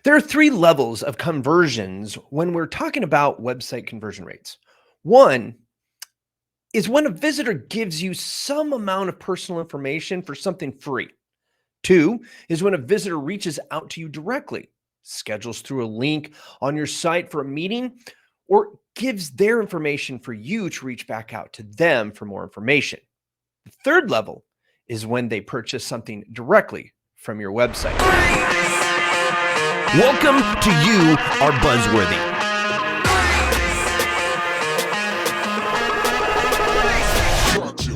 There are three levels of conversions when we're talking about website conversion rates. One is when a visitor gives you some amount of personal information for something free. Two is when a visitor reaches out to you directly, schedules through a link on your site for a meeting, or gives their information for you to reach back out to them for more information. The third level is when they purchase something directly from your website. Welcome to You Are Buzzworthy.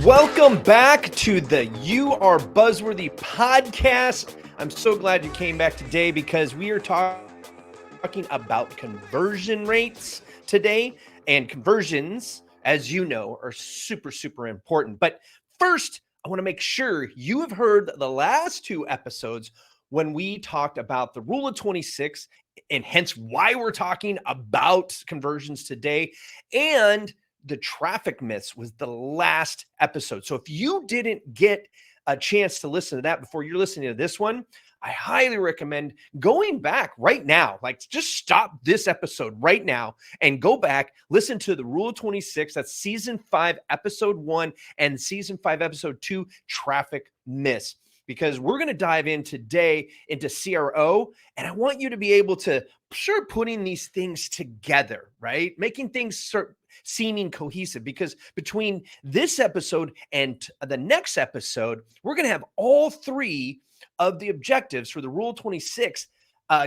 Welcome back to the You Are Buzzworthy podcast. I'm so glad you came back today because we are talking about conversion rates today. And conversions, as you know, are super, super important. But first, I want to make sure you have heard the last two episodes when we talked about the rule of 26 and hence why we're talking about conversions today. And the traffic myths was the last episode. So if you didn't get a chance to listen to that before you're listening to this one, I highly recommend going back right now. Like, just stop this episode right now and go back, listen to the Rule of 26. That's season 5, episode 1, and season 5, episode 2, traffic myths. Because we're going to dive in today into CRO, and I want you to be able to start putting these things together, right? Making things start seeming cohesive, because between this episode and the next episode, we're going to have all three of the objectives for the Rule 26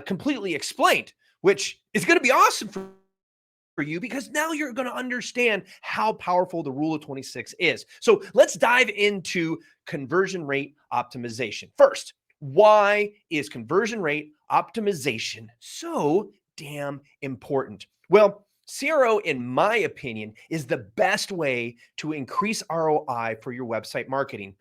completely explained, which is going to be awesome for you because now you're going to understand how powerful the Rule of 26 is. So let's dive into conversion rate optimization. First, why is conversion rate optimization so damn important? Well, CRO, in my opinion, is the best way to increase ROI for your website marketing.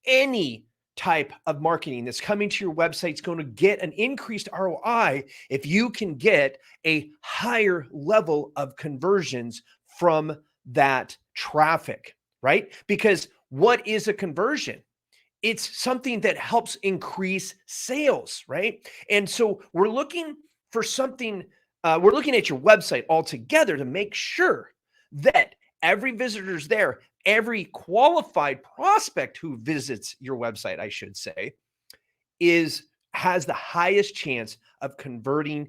Any type of marketing that's coming to your website is going to get an increased ROI if you can get a higher level of conversions from that traffic, right? Because what is a conversion? It's something that helps increase sales, right? And so we're looking for something, we're looking at your website altogether to make sure that every visitor's there, every qualified prospect who visits your website, I should say, has the highest chance of converting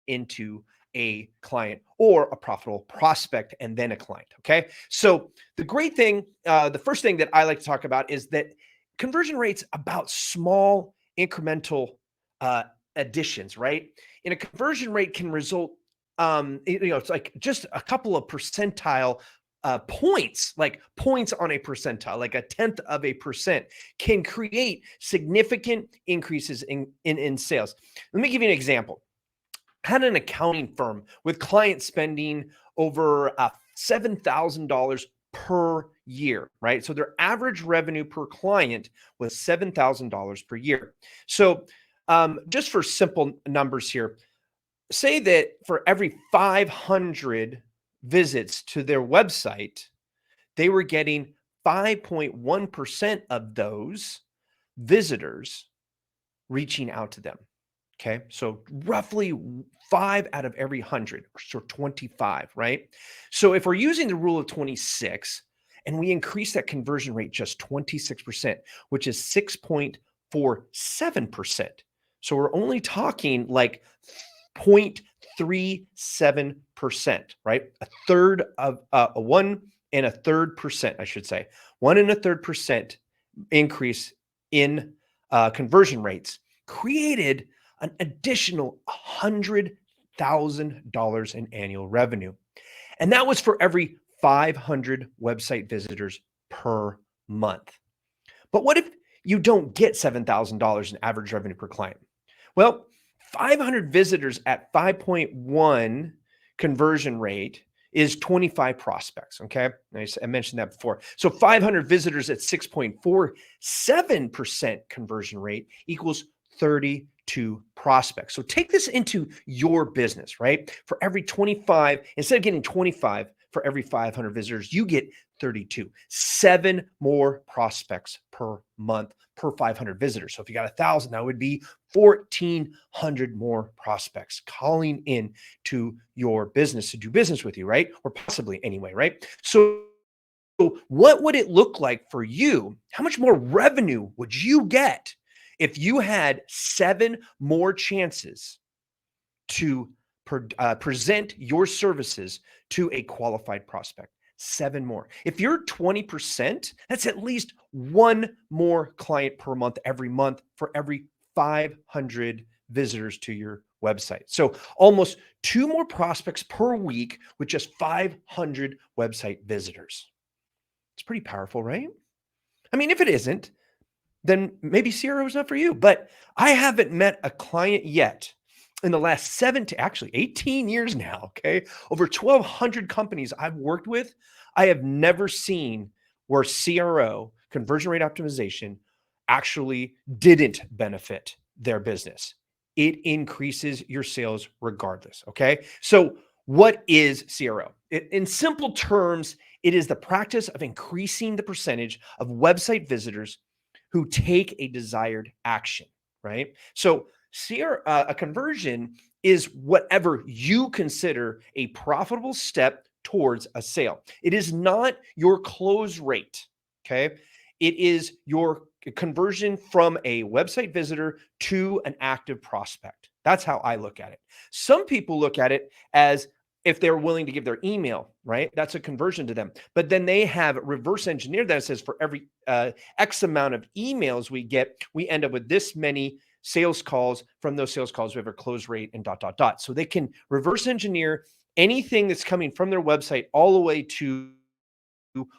into a client or a profitable prospect and then a client. Okay. So the great thing, the first thing that I like to talk about is that conversion rates about small incremental additions, right? And a conversion rate can result, it's like just a couple of percentile points, like points on a percentile, like 0.1% can create significant increases in sales. Let me give you an example. I had an accounting firm with clients spending over $7,000 per year, right? So their average revenue per client was $7,000 per year. So just for simple numbers here, say that for every 500 visits to their website, they were getting 5.1% of those visitors reaching out to them. Okay. So roughly 5 out of every 100, so 25, right? So if we're using the rule of 26 and we increase that conversion rate just 26%, which is 6.47%. So we're only talking like 0.37%, right? A third of a 1.33%, I should say, 1.33% increase in conversion rates created an additional $100,000 in annual revenue. And that was for every 500 website visitors per month. But what if you don't get $7,000 in average revenue per client? Well, 500 visitors at 5.1 conversion rate is 25 prospects, okay? I mentioned that before. So 500 visitors at 6.47% conversion rate equals 32 prospects. So take this into your business, right? For every 25, instead of getting 25 for every 500 visitors, you get 32, 7 more prospects per month per 500 visitors. So if you got 1,000, that would be 1,400 more prospects calling in to your business to do business with you, right? Or possibly anyway, right? So what would it look like for you? How much more revenue would you get if you had 7 more chances to present your services to a qualified prospect? 7 more. If you're 20%, that's at least 1 more client per month every month for every 500 visitors to your website. So almost 2 more prospects per week with just 500 website visitors. It's pretty powerful, right? I mean, if it isn't, then maybe CRO is not for you. But I haven't met a client yet in the last 18 years now, okay? Over 1,200 companies I've worked with, I have never seen where CRO, conversion rate optimization, actually didn't benefit their business. It increases your sales regardless, okay? So what is CRO? In simple terms, it is the practice of increasing the percentage of website visitors who take a desired action, right? So a conversion is whatever you consider a profitable step towards a sale. It is not your close rate, okay? It is your conversion from a website visitor to an active prospect. That's how I look at it. Some people look at it as if they're willing to give their email, right? That's a conversion to them. But then they have reverse engineered that. It says for every X amount of emails we get, we end up with this many sales calls. From those sales calls, we have our close rate and ... So they can reverse engineer anything that's coming from their website all the way to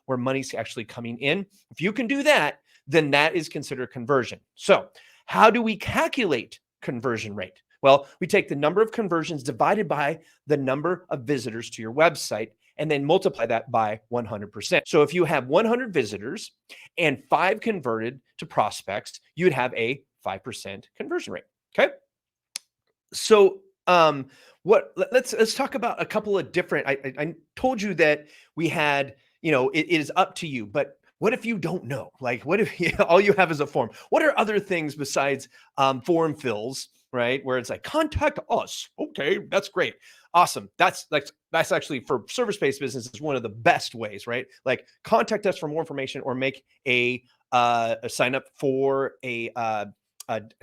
where money's actually coming in. If you can do that, then that is considered conversion. So how do we calculate conversion rate? Well, we take the number of conversions divided by the number of visitors to your website and then multiply that by 100%. So if you have 100 visitors and 5 converted to prospects, you'd have a 5% conversion rate. Okay. So let's talk about a couple of different, I told you that we had, it is up to you, but what if you don't know? Like, what if all you have is a form? What are other things besides form fills, right? Where it's like, contact us. Okay, that's great. Awesome. That's actually for service-based businesses one of the best ways, right? Like, contact us for more information or make a sign up for a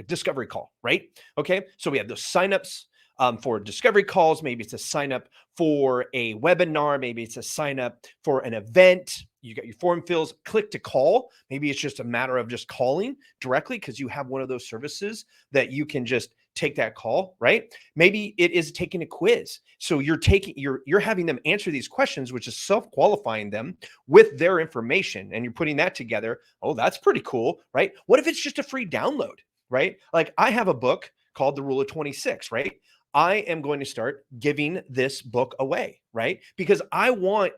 discovery call, right? Okay, so we have those signups for discovery calls. Maybe it's a sign up for a webinar. Maybe it's a sign up for an event. You got your form fills, click to call. Maybe it's just a matter of just calling directly because you have one of those services that you can just take that call, right? Maybe it is taking a quiz. So you're having them answer these questions, which is self-qualifying them with their information, and you're putting that together. Oh, that's pretty cool, right? What if it's just a free download, right? Like, I have a book called The Rule of 26, right? I am going to start giving this book away, right? Because I want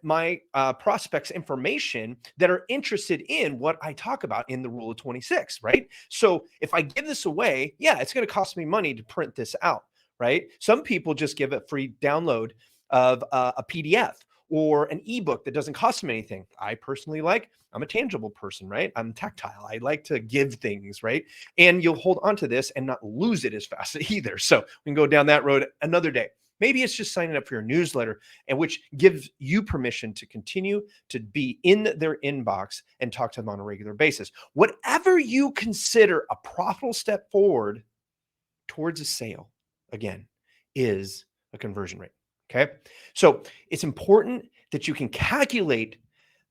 my prospects information that are interested in what I talk about in the Rule of 26, right? So if I give this away, yeah, it's going to cost me money to print this out, right? Some people just give a free download of a PDF or an ebook that doesn't cost them anything. I personally I'm a tangible person, right? I'm tactile. I like to give things, right? And you'll hold on to this and not lose it as fast either. So we can go down that road another day. Maybe it's just signing up for your newsletter, and which gives you permission to continue to be in their inbox and talk to them on a regular basis. Whatever you consider a profitable step forward towards a sale, again, is a conversion rate. Okay. So it's important that you can calculate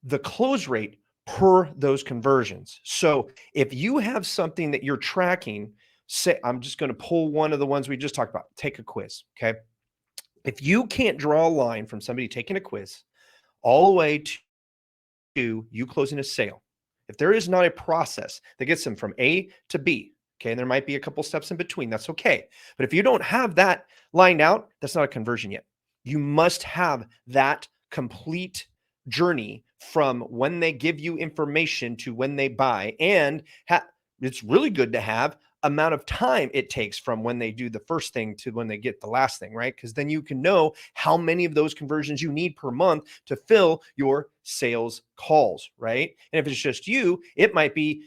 the close rate per those conversions. So if you have something that you're tracking, say, I'm just going to pull one of the ones we just talked about, take a quiz. Okay. If you can't draw a line from somebody taking a quiz all the way to you closing a sale, if there is not a process that gets them from A to B, okay, and there might be a couple steps in between, that's okay. But if you don't have that lined out, that's not a conversion yet. You must have that complete journey from when they give you information to when they buy. And it's really good to have amount of time it takes from when they do the first thing to when they get the last thing, right? Because then you can know how many of those conversions you need per month to fill your sales calls, right? And if it's just you, it might be,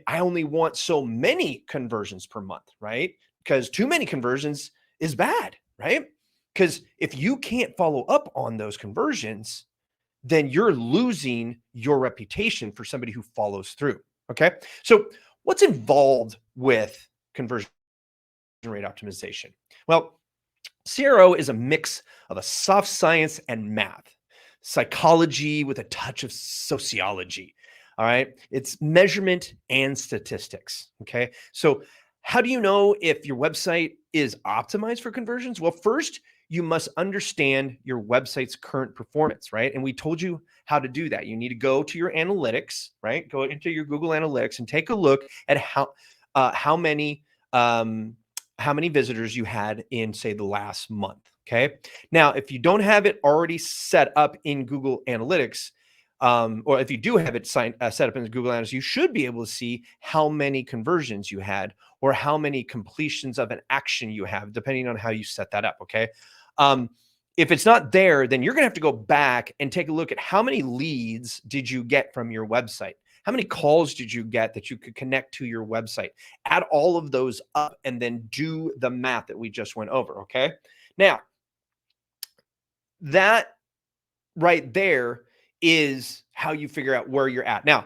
I only want so many conversions per month, right? Because too many conversions is bad, right? Because if you can't follow up on those conversions, then you're losing your reputation for somebody who follows through. Okay. So, what's involved with conversion rate optimization? Well, CRO is a mix of a soft science and math, psychology with a touch of sociology. All right. It's measurement and statistics. Okay. So, how do you know if your website is optimized for conversions? Well, first, you must understand your website's current performance, right? And we told you how to do that. You need to go to your analytics, right? Go into your Google Analytics and take a look at how many um, how many visitors you had in, say, the last month. Okay. Now, if you don't have it already set up in Google Analytics, or if you do have it set up in Google Analytics, you should be able to see how many conversions you had or how many completions of an action you have, depending on how you set that up. Okay. Um, if it's not there, then you're going to have to go back and take a look at how many leads did you get from your website? How many calls did you get that you could connect to your website? Add all of those up and then do the math that we just went over. Okay. Now, that right there is how you figure out where you're at. Now,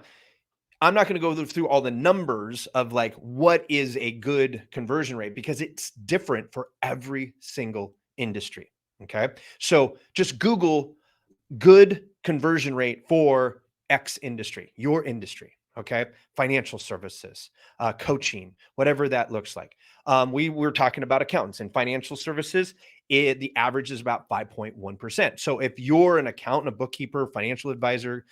I'm not going to go through all the numbers of like what is a good conversion rate because it's different for every single industry. Okay. So just Google good conversion rate for X industry, your industry. Okay. Financial services, coaching, whatever that looks like. We were talking about accountants and financial services. The average is about 5.1%. So if you're an accountant, a bookkeeper, financial advisor,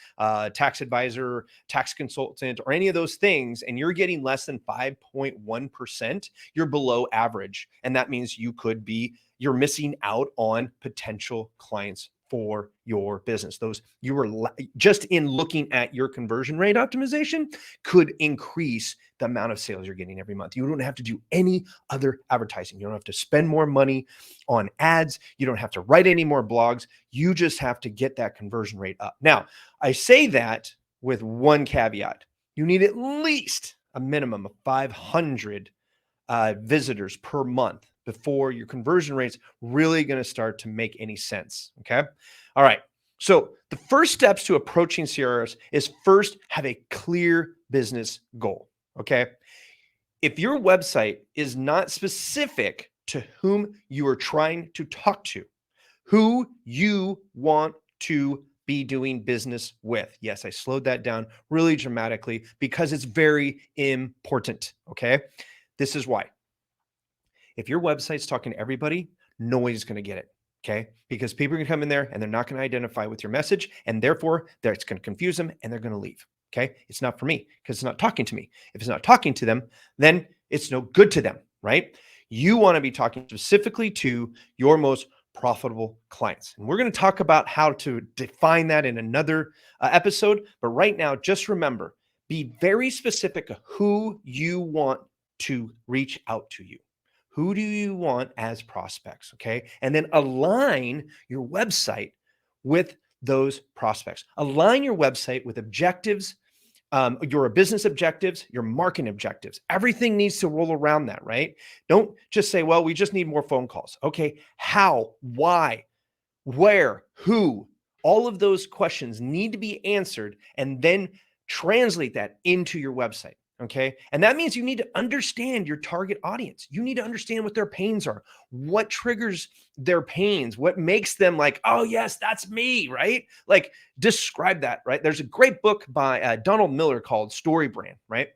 tax advisor, tax consultant, or any of those things, and you're getting less than 5.1%, you're below average. And that means you're missing out on potential clients for your business. Those you were just in looking at your conversion rate optimization could increase the amount of sales you're getting every month. You don't have to do any other advertising. You don't have to spend more money on ads. You don't have to write any more blogs. You just have to get that conversion rate up. Now, I say that with one caveat. You need at least a minimum of 500 visitors per month before your conversion rate's really going to start to make any sense. Okay. All right. So the first steps to approaching CROs is first have a clear business goal. Okay. If your website is not specific to whom you are trying to talk to, who you want to be doing business with. Yes, I slowed that down really dramatically because it's very important. Okay. This is why. If your website's talking to everybody, nobody's going to get it. Okay. Because people are going to come in there and they're not going to identify with your message. And therefore, it's going to confuse them and they're going to leave. Okay. It's not for me because it's not talking to me. If it's not talking to them, then it's no good to them. Right. You want to be talking specifically to your most profitable clients. And we're going to talk about how to define that in another episode. But right now, just remember, be very specific of who you want to reach out to you. Who do you want as prospects? Okay. And then align your website with those prospects. Align your website with objectives, your business objectives, your marketing objectives. Everything needs to roll around that, right? Don't just say, well, we just need more phone calls. Okay. How, why, where, who, all of those questions need to be answered and then translate that into your website. Okay. And that means you need to understand your target audience. You need to understand what their pains are, what triggers their pains, what makes them like, oh, yes, that's me, right? Like describe that, right? There's a great book by Donald Miller called Story Brand, right?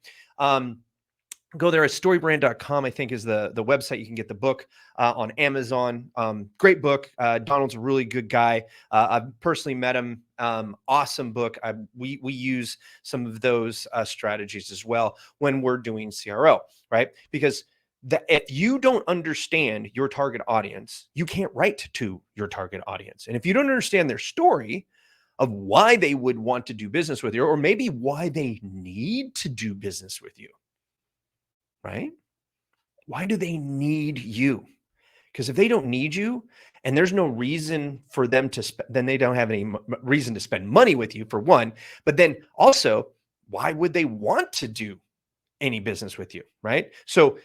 Go there at storybrand.com, I think is the website. You can get the book on Amazon. Great book. Donald's a really good guy. I've personally met him. Awesome book. We use some of those strategies as well when we're doing CRO, right? Because if you don't understand your target audience, you can't write to your target audience. And if you don't understand their story of why they would want to do business with you, or maybe why they need to do business with you, right? Why do they need you? Because if they don't need you and there's no reason for them to then they don't have any reason to spend money with you, for one. But then also, why would they want to do any business with you, right? So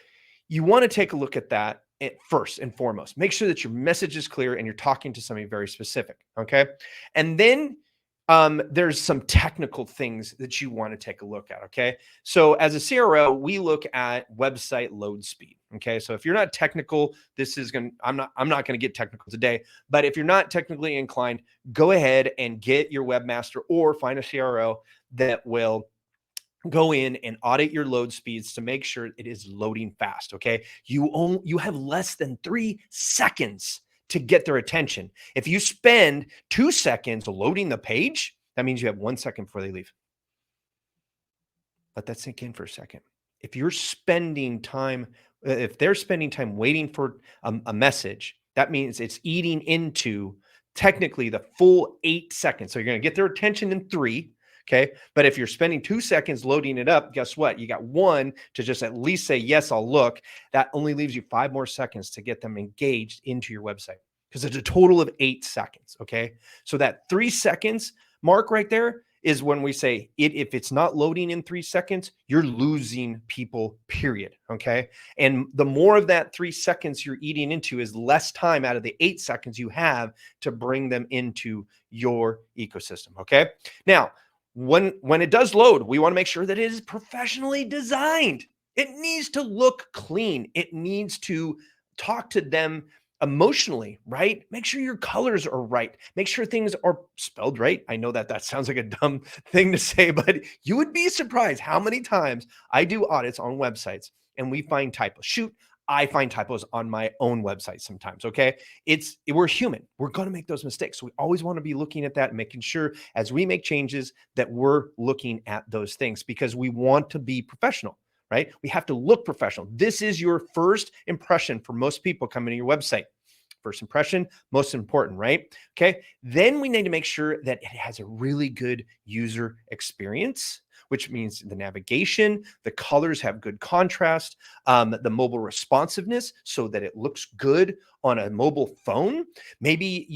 you want to take a look at that first and foremost. Make sure that your message is clear and you're talking to somebody very specific. Okay. And then there's some technical things that you want to take a look at. Okay. So as a CRO, we look at website load speed. Okay. So if you're not technical, I'm not going to get technical today, but if you're not technically inclined, go ahead and get your webmaster or find a CRO that will go in and audit your load speeds to make sure it is loading fast. Okay. You have less than 3 seconds to get their attention. If you spend 2 seconds loading the page, that means you have 1 second before they leave. Let that sink in for a second. If they're spending time waiting for a message, that means it's eating into technically the full 8 seconds. So you're going to get their attention in 3. Okay. But if you're spending 2 seconds loading it up, guess what? You got 1 to just at least say, yes, I'll look. That only leaves you 5 more seconds to get them engaged into your website, because it's a total of 8 seconds. Okay. So that 3 seconds mark right there is when we say if it's not loading in 3 seconds, you're losing people, period. Okay. And the more of that 3 seconds you're eating into is less time out of the 8 seconds you have to bring them into your ecosystem. Okay. Now, when it does load, we want to make sure that it is professionally designed. It needs to look clean. It needs to talk to them emotionally, right? Make sure your colors are right. Make sure things are spelled right. I know that sounds like a dumb thing to say, but you would be surprised how many times I do audits on websites and we find typos. Shoot, I find typos on my own website sometimes. Okay. We're human. We're going to make those mistakes. So we always want to be looking at that and making sure as we make changes that we're looking at those things, because we want to be professional, right? We have to look professional. This is your first impression for most people coming to your website. First impression, most important, right? Okay. Then we need to make sure that it has a really good user experience, which means the navigation, the colors have good contrast, the mobile responsiveness so that it looks good on a mobile phone. Maybe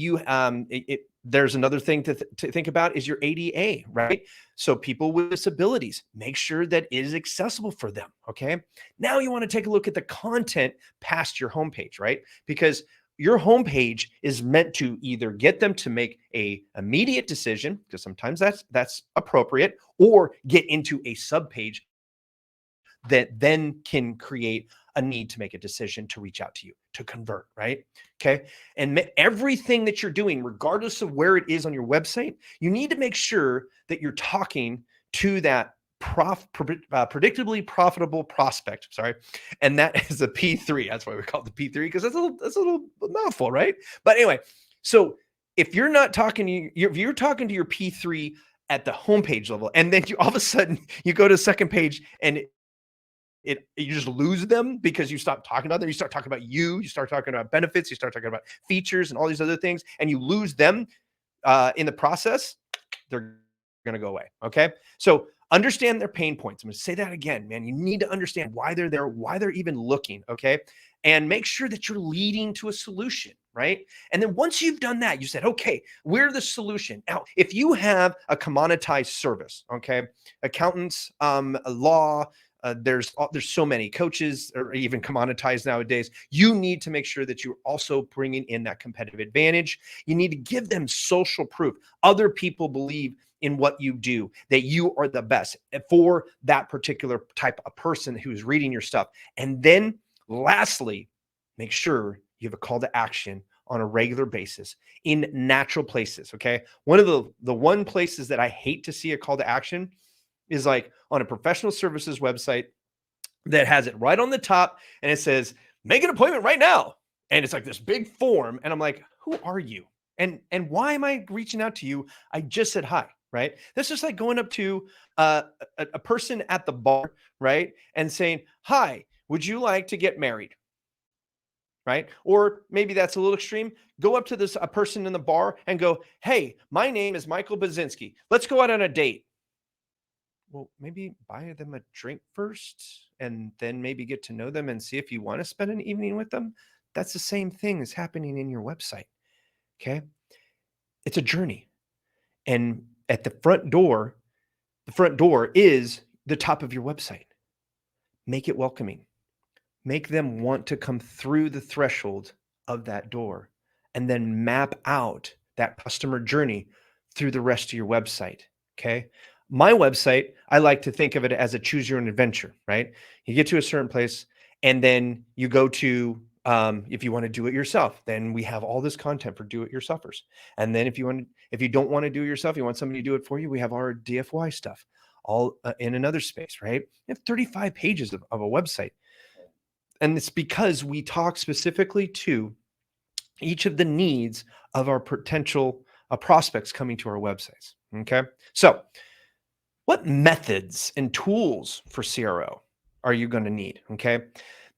there's another thing to think about is your ADA, right? So people with disabilities, make sure that it is accessible for them. Okay. Now you want to take a look at the content past your homepage, right? Because your homepage is meant to either get them to make a immediate decision, because sometimes that's appropriate, or get into a subpage that then can create a need to make a decision to reach out to you, to convert, right? Okay. And everything that you're doing, regardless of where it is on your website, you need to make sure that you're talking to that predictably profitable prospect. Sorry. And that is a P3. That's why we call it the P3, because that's a little mouthful, right? But anyway, so if you're not talking, if you're talking to your P3 at the homepage level, and then you all of a sudden you go to the second page and you just lose them because you stop talking about them. You start talking about you start talking about benefits, you start talking about features and all these other things, and you lose them in the process, they're going to go away. Okay. So understand their pain points. I'm going to say that again, man. You need to understand why they're there, why they're even looking. Okay. And make sure that you're leading to a solution, right? And then once you've done that, you said, okay, we're the solution. Now, if you have a commoditized service, okay, accountants, law, there's so many coaches or even commoditized nowadays. You need to make sure that you're also bringing in that competitive advantage. You need to give them social proof. Other people believe in what you do, that you are the best for that particular type of person who's reading your stuff. And then lastly, make sure you have a call to action on a regular basis in natural places. Okay. One of the one places that I hate to see a call to action is like on a professional services website that has it right on the top and it says, make an appointment right now. And it's like this big form. And I'm like, who are you? And why am I reaching out to you? I just said hi, right? That's just like going up to a person at the bar, right? And saying, hi, would you like to get married? Right? Or maybe that's a little extreme. Go up to a person in the bar and go, hey, my name is Michael Bazinski. Let's go out on a date. well, maybe buy them a drink first and then maybe get to know them and see if you want to spend an evening with them. That's the same thing as happening in your website. Okay. It's a journey. And at the front door is the top of your website. Make it welcoming. Make them want to come through the threshold of that door and then map out that customer journey through the rest of your website. Okay. My website, I like to think of it as a choose your own adventure, right? You get to a certain place and then you go to, if you want to do it yourself, then we have all this content for do it yourselfers. And then if you don't want to do it yourself, you want somebody to do it for you, we have our DFY stuff all in another space, right? You have 35 pages of a website. And it's because we talk specifically to each of the needs of our potential prospects coming to our websites. Okay. So, what methods and tools for CRO are you going to need? Okay.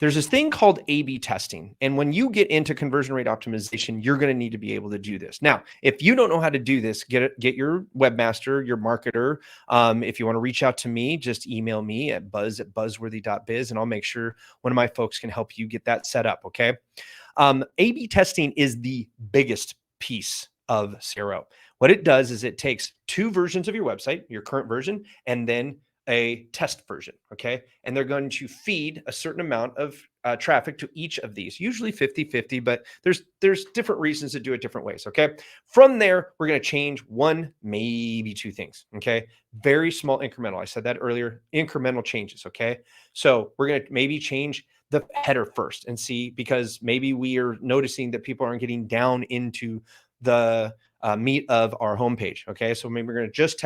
There's this thing called A/B testing. And when you get into conversion rate optimization, you're going to need to be able to do this. Now, if you don't know how to do this, get your webmaster, your marketer. If you want to reach out to me, just email me at buzz@buzzworthy.biz, and I'll make sure one of my folks can help you get that set up. Okay. A/B testing is the biggest piece of CRO. What it does is it takes two versions of your website, your current version, and then a test version. Okay. And they're going to feed a certain amount of traffic to each of these, usually 50-50, but there's different reasons to do it different ways. Okay. From there, we're going to change one, maybe two things. Okay. Very small incremental. I said that earlier, incremental changes. Okay. So we're going to maybe change the header first and see, because maybe we are noticing that people aren't getting down into the meat of our homepage. Okay. So maybe we're going to just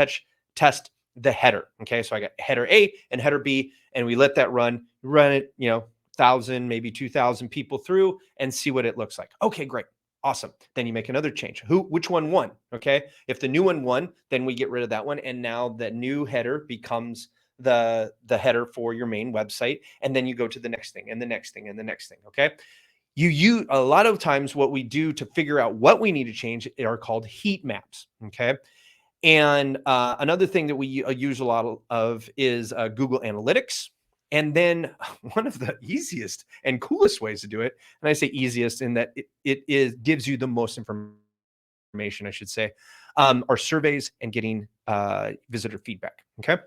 test the header. Okay. So I got header A and header B, and we let that run it, 1,000, maybe 2,000 people through and see what it looks like. Okay, great. Awesome. Then you make another change. Which one won? Okay. If the new one won, then we get rid of that one. And now the new header becomes the header for your main website. And then you go to the next thing and the next thing and the next thing. Okay. You a lot of times what we do to figure out what we need to change are called heat maps. Okay. And another thing that we use a lot of is Google Analytics. And then one of the easiest and coolest ways to do it, and I say easiest in that it gives you the most information, I should say, are surveys and getting visitor feedback. Okay.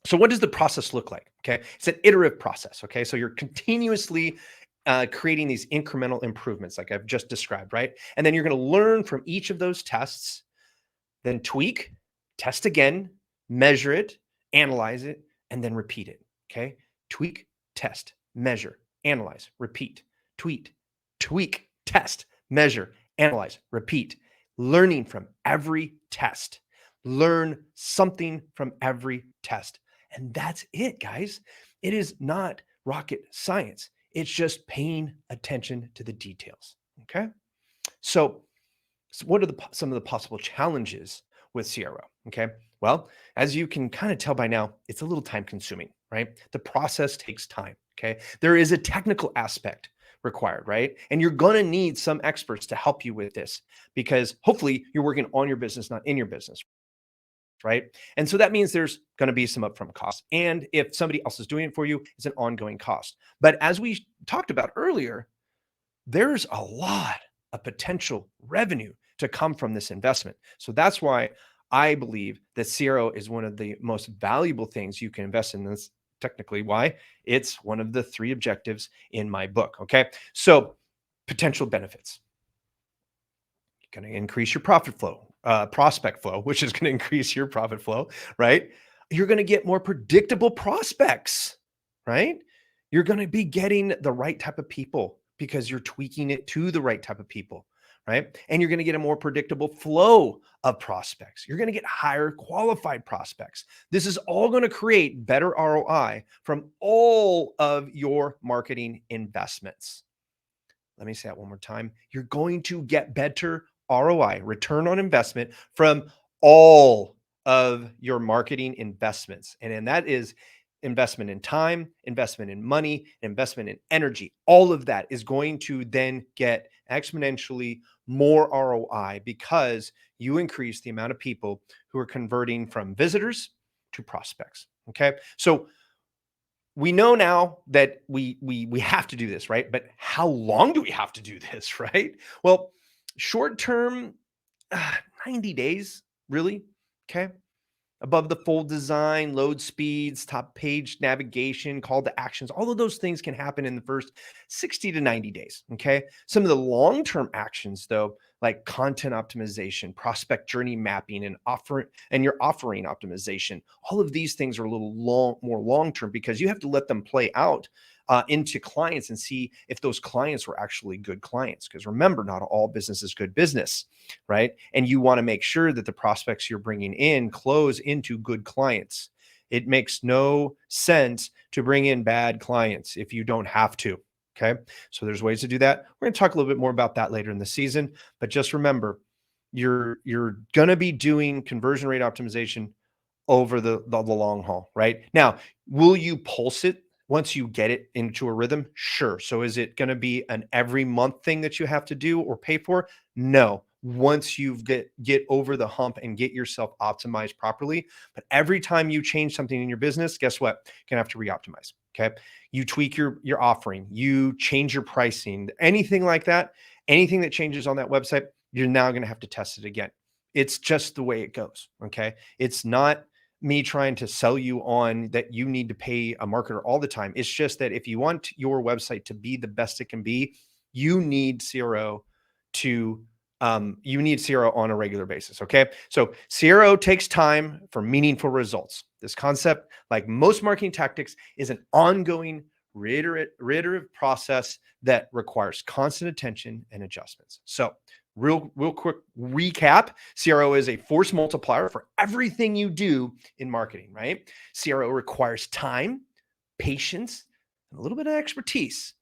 So what does the process look like? Okay. It's an iterative process. Okay. So you're continuously creating these incremental improvements like I've just described, right? And then you're going to learn from each of those tests, then tweak, test again, measure it, analyze it, and then repeat it. Okay. Tweak, test, measure, analyze, repeat, tweak, test, measure, analyze, repeat. Learning from every test. Learn something from every test. And that's it, guys. It is not rocket science. It's just paying attention to the details. Okay. So what are some of the possible challenges with CRO? Okay. Well, as you can kind of tell by now, it's a little time consuming, right? The process takes time. Okay. There is a technical aspect required, right? And you're going to need some experts to help you with this, because hopefully you're working on your business, not in your business, right? And so that means there's going to be some upfront costs. And if somebody else is doing it for you, it's an ongoing cost. But as we talked about earlier, there's a lot of potential revenue to come from this investment. So that's why I believe that CRO is one of the most valuable things you can invest in. This technically why it's one of the 3 objectives in my book. Okay. So potential benefits. You're going to increase your profit flow, prospect flow, which is going to increase your profit flow, right? You're going to get more predictable prospects, right? You're going to be getting the right type of people because you're tweaking it to the right type of people, right? And you're going to get a more predictable flow of prospects. You're going to get higher qualified prospects. This is all going to create better ROI from all of your marketing investments. Let me say that one more time. You're going to get better ROI, return on investment, from all of your marketing investments. And that is investment in time, investment in money, investment in energy. All of that is going to then get exponentially more ROI because you increase the amount of people who are converting from visitors to prospects. Okay. So we know now that we have to do this, right? But how long do we have to do this, right? Well, short term, 90 days, really. Okay. Above the fold design, load speeds, top page navigation, call to actions, all of those things can happen in the first 60 to 90 days. Okay. Some of the long term actions, though, like content optimization, prospect journey mapping, and your offering optimization, all of these things are a little more long term because you have to let them play out into clients and see if those clients were actually good clients. Because remember, not all business is good business, right? And you want to make sure that the prospects you're bringing in close into good clients. It makes no sense to bring in bad clients if you don't have to. Okay. So there's ways to do that. We're going to talk a little bit more about that later in the season, but just remember, you're going to be doing conversion rate optimization over the long haul, right? Now, will you pulse it once you get it into a rhythm? Sure. So is it going to be an every month thing that you have to do or pay for? No. Once you get over the hump and get yourself optimized properly. But every time you change something in your business, guess what? You're going to have to re-optimize. Okay. You tweak your offering, you change your pricing, anything like that, anything that changes on that website, you're now going to have to test it again. It's just the way it goes. Okay. It's not me trying to sell you on that you need to pay a marketer all the time. It's just that if you want your website to be the best it can be, you need CRO on a regular basis. Okay. So CRO takes time for meaningful results. This concept, like most marketing tactics, is an ongoing reiterative process that requires constant attention and adjustments. So real quick recap, CRO is a force multiplier for everything you do in marketing, right? CRO requires time, patience, and a little bit of expertise,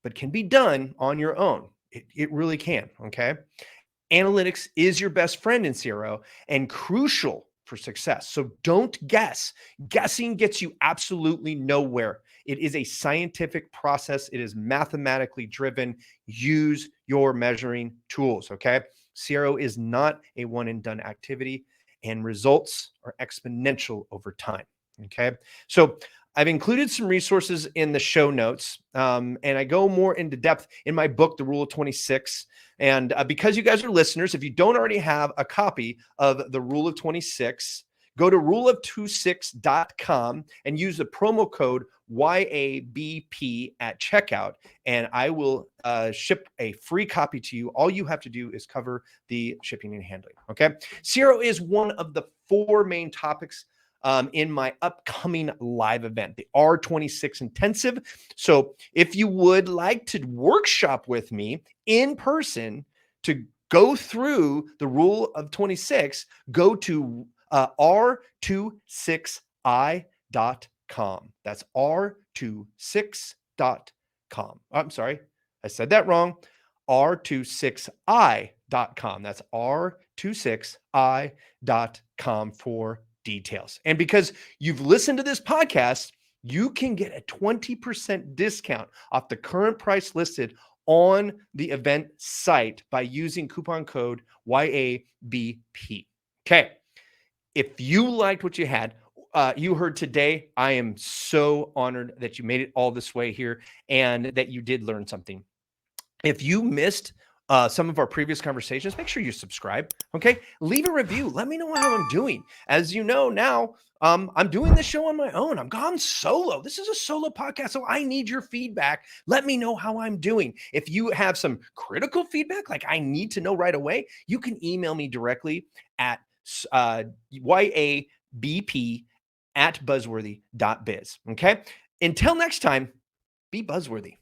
but can be done on your own. It really can. Okay. Analytics is your best friend in CRO and crucial for success. So don't guess. Guessing gets you absolutely nowhere. It is a scientific process. It is mathematically driven. Use your measuring tools, okay? CRO is not a one and done activity, and results are exponential over time, okay? So I've included some resources in the show notes, and I go more into depth in my book, The Rule of 26. And because you guys are listeners, if you don't already have a copy of The Rule of 26, go to ruleof26.com and use the promo code YABP at checkout, and I will ship a free copy to you. All you have to do is cover the shipping and handling, okay? CRO is one of the 4 main topics in my upcoming live event, the R26 Intensive. So if you would like to workshop with me in person to go through the Rule of 26, go to r26i.com. That's r26.com. I'm sorry, I said that wrong. r26i.com. That's r26i.com for details. And because you've listened to this podcast, you can get a 20% discount off the current price listed on the event site by using coupon code YABP. Okay. If you liked what you heard today, I am so honored that you made it all this way here and that you did learn something. If you missed some of our previous conversations, make sure you subscribe. Okay. Leave a review. Let me know how I'm doing. As you know now, I'm doing this show on my own. I'm gone solo. This is a solo podcast, so I need your feedback. Let me know how I'm doing. If you have some critical feedback, like I need to know right away, you can email me directly at yabp@buzzworthy.biz. Okay. Until next time, be buzzworthy.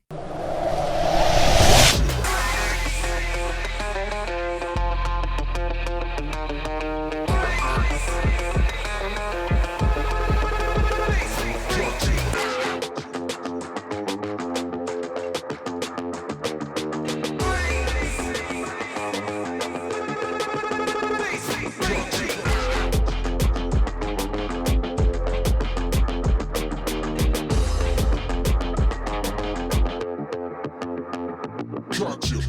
Got you.